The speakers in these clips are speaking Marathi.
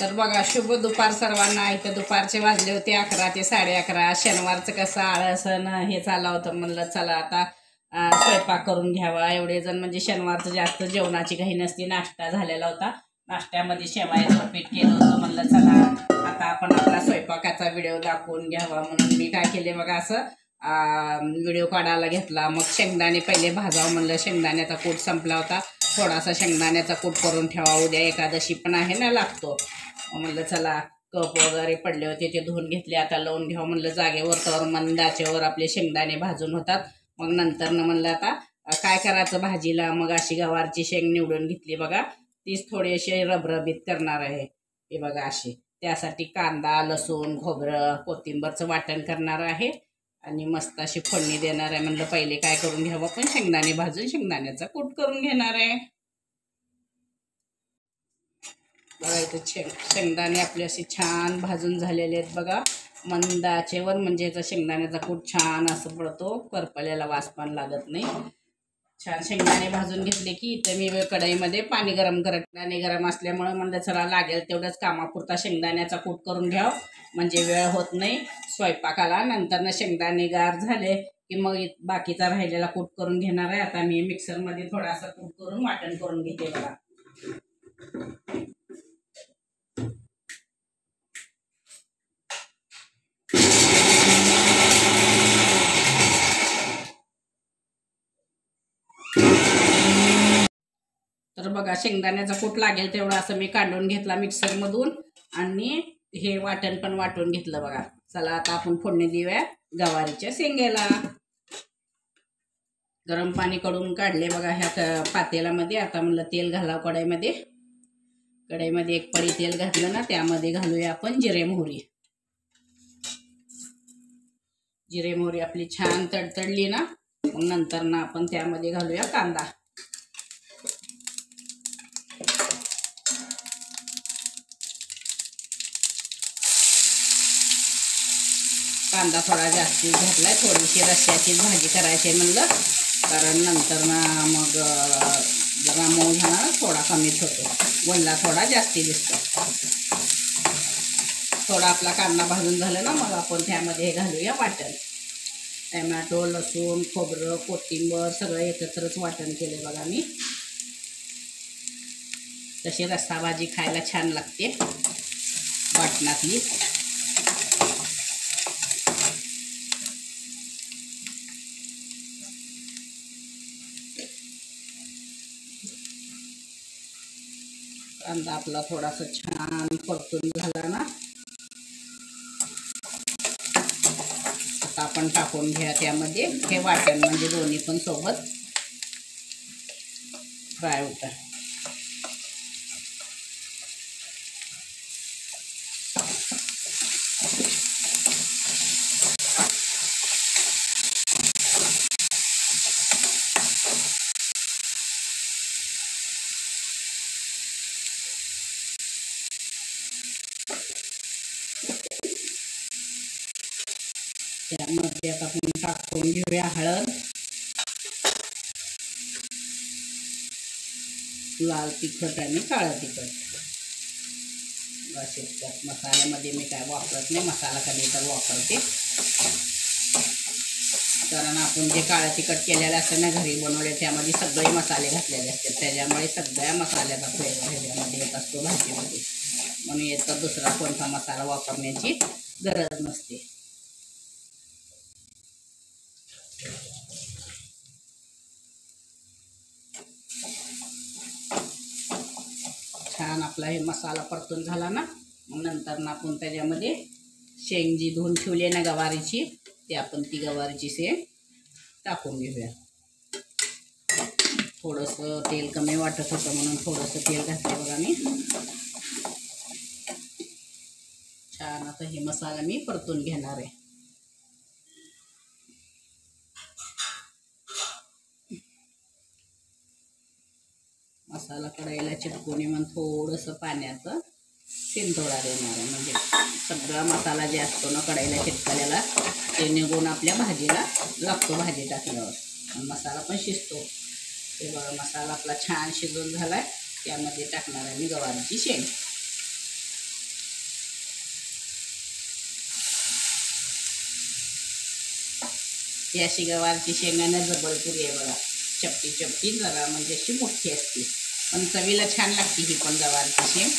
तर बघा, शुभ दुपार सर्वांना. इथं दुपारचे वाजले होते 11 ते 11:30. शनिवारचं कसं आळसण हे चाललं होतं. म्हणलं चला आता स्वयंपाक करून घ्यावा. एवढे जण म्हणजे शनिवारचं जास्त जेवणाची घाई नसती. नाश्ता झालेला होता. नाश्त्यामध्ये शेवाळ्याचं पीठ केलं होतं. म्हणलं चला आता आपण आपला स्वयंपाकाचा व्हिडिओ दाखवून घ्यावा म्हणून मी काय केले बघा, असं व्हिडिओ काढायला घेतला. मग शेंगदाणे पहिले भाजावं म्हणलं. शेंगदाण्याचा कूट संपला होता. थोडासा शेंगदाण्याचा कूट करून ठेवा, उद्या एकादशी पण आहे ना, लागतो. म्हणलं चला कप वगैरे पडले होते ते धुवून घेतले. आता लावून घ्यावं म्हणलं जागेवर, तर मंदाचेवर आपले शेंगदाणे भाजून होतात. मग नंतर म्हणलं आता काय करायचं भाजीला. मग अशी गवारची शेंग निवडून घेतली बघा. तीच थोडीशी रबरबीत करणार आहे. हे बघा अशी. त्यासाठी कांदा, लसूण, खोबरं, कोथिंबरचं वाटण करणार आहे आणि मस्त अशी फोडणी देणार आहे. म्हणलं पहिले काय करून घ्यावं, पण शेंगदाणे भाजून शेंगदाण्याचा कूट करून घेणार आहे. बघा इथं शेंगदाणे आपले असे छान भाजून झालेले आहेत बघा. मंद आचेवर, म्हणजे याचा शेंगदाण्याचा कूट छान असं पडतो. करपलेला वास पण लागत नाही. छान शेंगदाणे भाजून घेतले की इथं मी कढईमध्ये पाणी गरम करत. शेंगदाणे गरम असल्यामुळे म्हणलं चला लागेल तेवढंच कामापुरता शेंगदाण्याचा कूट करून घ्यावं, म्हणजे वेळ होत नाही स्वयंपाकाला. नंतर शेंगदाणे गार झाले की मग बाकीचा राहिलेला कूट करून घेणार आहे. आता मी मिक्सरमध्ये थोडासा कूट करून वाटण करून घेते बघा. तर बघा, शेंगदाण्याचा कूट लागेल तेवढं असं मी काढून घेतला मिक्सरमधून आणि हे वाटण पण वाटून घेतलं बघा. चला आता आपण फोडणी देऊया गवारीच्या शेंगेला. गरम पाणी कडून काढले बघा ह्या पातेल्यामध्ये. आता म्हणलं तेल घालावं कढईमध्ये. कढईमध्ये एक पडी तेल घातलं ना, त्यामध्ये घालूया आपण जिरे मोहरी. जिरे मोहरी आपली छान तडतडली ना, मग नंतर ना आपण त्यामध्ये घालूया कांदा. कांदा थोडा जास्ती घातलाय. थोडीशी रश्श्याचीच भाजी करायची म्हणलं, कारण नंतर ना मग जरा मऊ झाला थोडा कमीच होतो, वल्ला थोडा जास्ती दिसतो. थोडा आपला कांदा भाजून झाला ना, मग आपण त्यामध्ये घालूया वाटण. टमॅटो, लसूण, खोबरं, कोथिंबर सगळं एकत्रच वाटण केले बघा मी. तशी रस्सा भाजी खायला छान लागते वाटणातली. कांदा आपला थोडासा छान परतून झाला ना, आता आपण टाकून घ्या त्यामध्ये हे वाटण, म्हणजे दोन्ही पण सोबत फ्राय होतं. त्यामध्ये आता आपण टाकून घेऊया हळद, लाल तिखट आणि काळं तिखट. बस इतकंच. मसाल्यामध्ये मी काय वापरत नाही, मसाला कधी तर वापरते, कारण आपण जे काळं तिखट केलेलं असतं ना घरी बनवले, त्यामध्ये सगळे मसाले घातलेले असतात. त्याच्यामुळे सगळ्या मसाल्याचा फ्लेवर ह्याच्यामध्ये येत असतो भाजीमध्ये, म्हणून याचा दुसरा कोणता मसाला वापरण्याची गरज नसते. छान आपला हे मसाला परतून झाला ना, मग नंतर ना आपण त्याच्यामध्ये शेंग जी धुवून ठेवली आहे ना गवारीची, ते आपण ती गवारीची शेंग टाकून घेऊया. थोडंसं तेल कमी वाटत होतं म्हणून थोडंसं तेल घातलं बघा मी. छान आता हे मसाला मी परतून घेणार आहे. मसाला कढईला चिटकून मग थोडंसं पाण्याचं शिंतोडा देणार आहे, म्हणजे सगळा मसाला जे असतो ना कढईला चिटकलेला ते निघून आपल्या भाजीला लागतो. भाजी टाकल्यावर मसाला पण शिजतो. ते बघा, मसाला आपला छान शिजून झालाय. त्यामध्ये टाकणार आहे मी गवारीची शेंग. ही अशी गवारची शेंगानं जबळपुरी आहे बघा, चपटी चपटी जरा म्हणजे अशी मोठी असते, पण चवीला छान लागते ही पण गवारची शेंग.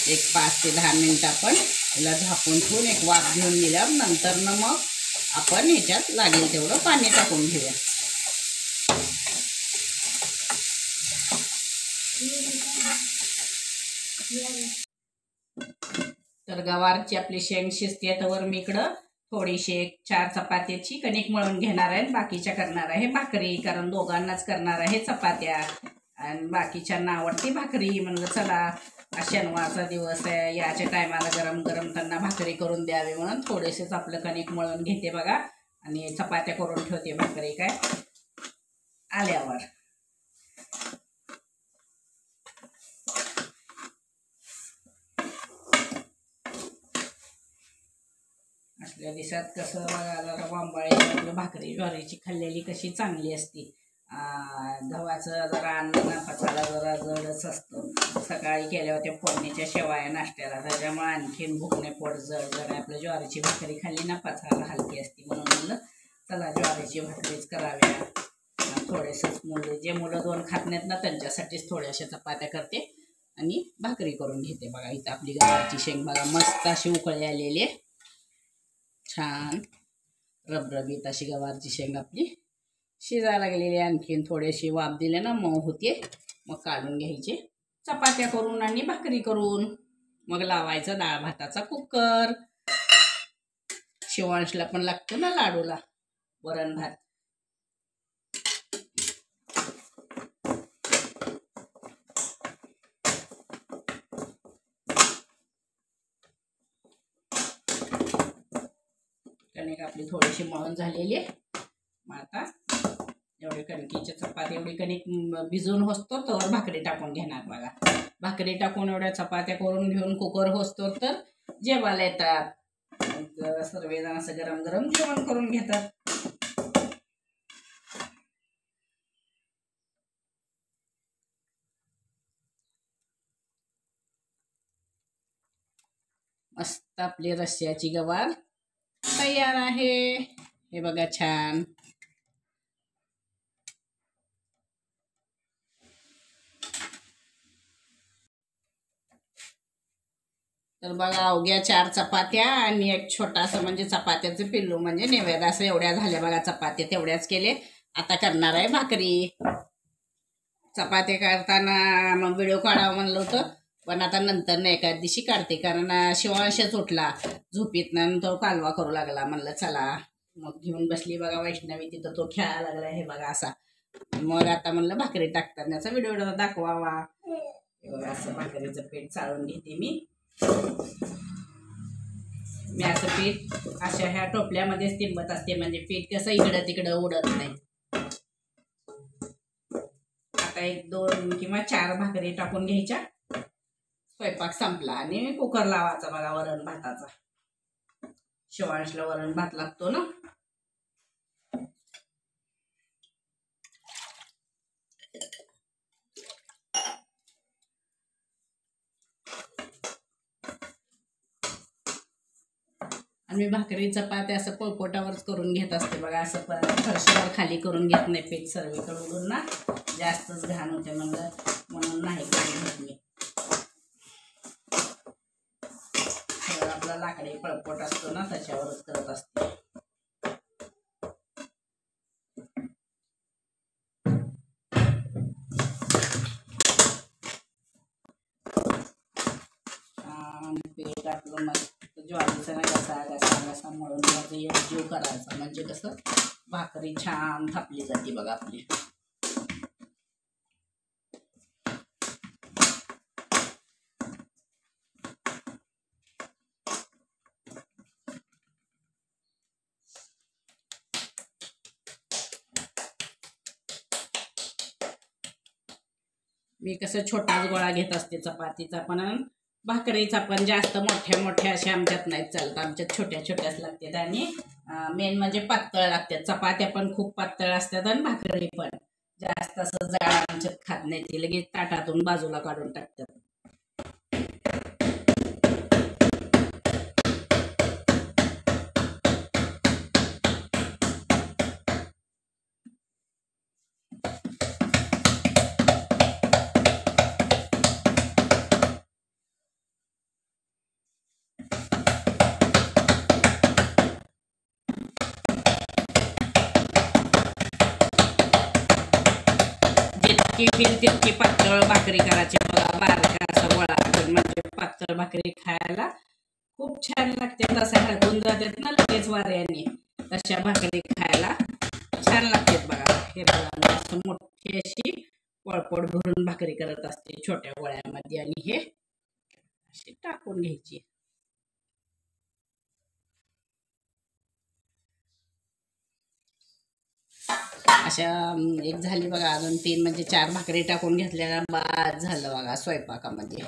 एक 5 ते 10 मिनिट आपण याला झाकून ठेवून एक वाफ घेऊन दिल्यावर नंतर मग आपण ह्याच्यात लागेल तेवढं पाणी टाकून घेऊया. तर गवारची आपली शेंग शिजते तर मी इकडं थोडीशी 4 चपात्याची कणिक मळून घेणार आहे, बाकीच्या करणार आहे भाकरी, कारण दोघांनाच करणार आहे चपात्या आणि बाकीच्यांना आवडती भाकरी. म्हणलं चला शनिवारचा दिवस आहे, याच्या टायमाला गरम गरम त्यांना भाकरी करून द्यावी म्हणून थोडेसेच आपलं कणिक मळून घेते बघा आणि चपात्या करून ठेवते भाकरी काय आल्यावर. असल्या दिवसात कसं बघा जरा बांबाळी आपलं भाकरी ज्वारीची खाल्लेली कशी चांगली असती. गव्हाचं जरा अन्न पचायला जरा जडच असतं. सकाळी केल्या होत्या फोडणीच्या शेवाया नाश्त्याला, त्याच्यामुळे आणखीन भुकणे पोट जड जरा आपलं ज्वारीची भाकरी खाल्ली ना पचायला हलकी असती, म्हणून म्हणलं चला ज्वारीची भाकरीच कराव्या. थोडेसंच जे मुलं 2 खात नाहीत ना त्यांच्यासाठीच थोड्याशा चपात्या करते आणि भाकरी करून घेते. बघा इथं आपली गव्हाची शेंग बघा मस्त अशी उकळी आलेली आहे, छान रबरबीत अशी गवारची शेंग आपली शिजायला लागलेली. आणखीन थोडीशी वाफ दिले ना मऊ होते, मग काढून घ्यायचे चपात्या करून आणि भाकरी करून, मग लावायचा डाळ भाताचा कुकर. शिवांशला पण लागतो ना लाडूला वरण भात. कणिक आपली थोडीशी मळून झालेली आहे. मग आता एवढी कणकीची चपाती एवढी कणिक भिजून होतो तर भाकरी टाकून घेणार बघा. भाकरी टाकून एवढ्या चपात्या करून घेऊन कुकर होतो तर जेवायला येतात. सर्वजण असं गरम गरम जेवण करून घेतात. मस्त आपली रश्श्याची गवार तयार आहे. हे बघा छान. तर बघा अवघ्या 4 चपात्या आणि एक छोटासा म्हणजे चपात्याचं पिल्लू म्हणजे नैवेद्य असं एवढ्या झाल्या बघा चपात्या, तेवढ्याच केले. आता करणार आहे भाकरी. चपात्या करताना मग व्हिडिओ काढावं म्हणलं होतं, पण आता नंतर ना एका दिवशी काढते, कारण शिवांशच उठला झोपीतनं तो कालवा करू लागला. म्हणलं चला मग घेऊन बसली बघा वैष्णवी तिथं, तो खेळायला लागला हे बघा असा. मग आता म्हणलं भाकरी टाकतानाचा व्हिडिओ दाखवावा. असं भाकरीचं पीठ चाळून घेते मी. असं पीठ अशा ह्या टोपल्यामध्येच तिंबत असते, म्हणजे पीठ कसं इकडं तिकडं उडत नाही. आता 1, 2 किंवा 4 भाकरी टाकून घ्यायच्या, स्वयंपाक संपला आणि कुकर लावायचा बघा वरण भाताचा. शिवांशला वरण भात लागतो ना. आणि मी भाकरी चपाती असं पोळपोटावरच करून घेत असते बघा. असं फरशीवर खाली करून घेत नाही, पीठ सर्वीकडून ना जास्तच घाण होते म्हणून नाही करून घेत मी. आपला लाकडी पळपोट असतो ना त्याच्यावरच करत असते. पीठ आपलं मस्त ज्वारीचा घसा मळून जीव करायचा, म्हणजे कसं भाकरी छान थापली जाते बघा आपली. मी कसं छोटाच गोळा घेत असते चपातीचा, पण भाकरीचा पण जास्त मोठ्या मोठ्या अशा आमच्यात नाहीत चालत. आमच्यात छोट्या छोट्याच लागतात आणि मेन म्हणजे पातळ लागतात. चपात्या पण खूप पातळ असतात आणि भाकरी पण जास्त असं जाड आमच्यात खात नाही, ती लगेच ताटातून बाजूला काढून टाकतात. जितकी होईल तितकी पातळ भाकरी करायची बघा. बारका असा गोळा म्हणजे पातळ भाकरी खायला खूप छान लागते. तसा हळगून जातात ना लगेच वाऱ्याने, तशा भाकरी खायला छान लागतात बघा. हे बघा असं मोठी अशी पळपड भरून भाकरी करत असते छोट्या गोळ्यामध्ये, आणि हे अशी टाकून घ्यायची. अशा एक झाली बघा. अजून 3 म्हणजे 4 भाकरी टाकून घेतलेला बाद झालं बघा स्वयंपाकामध्ये.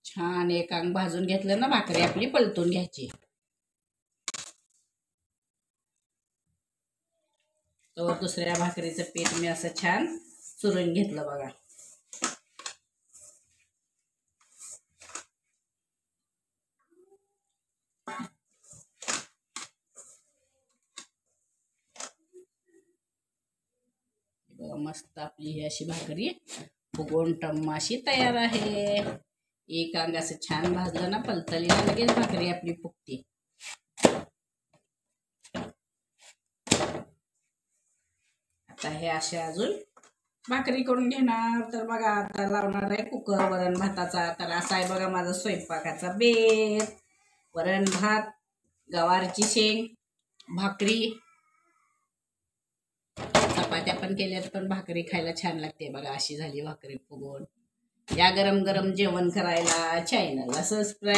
छान एक अंग भाजून घेतलं ना, भाकरी आपली पलटून घ्यायची. तर दुसऱ्या भाकरीचं पीठ मी असं छान चुरून घेतलं बघा. मस्त आपली ही अशी भाकरी फुगून टम्म अशी तयार आहे. एक अंग असं छान भाजलं ना पलतलीला, लगेच भाकरी आपली फुगते. आता हे असे अजून भाकरी करून घेणार. तर बघा आता लावणार आहे कुकर वरण भाताचा. तर असा आहे बघा माझा स्वयंपाकाचा बेत. वरण भात, गवारची शेंग, भाकरी, चपात्या पण केल्यात, पण भाकरी खायला छान लागते बघा. अशी झाली भाकरी फुगून. या गरम गरम जेवण करायला चॅनलला सबस्क्राईब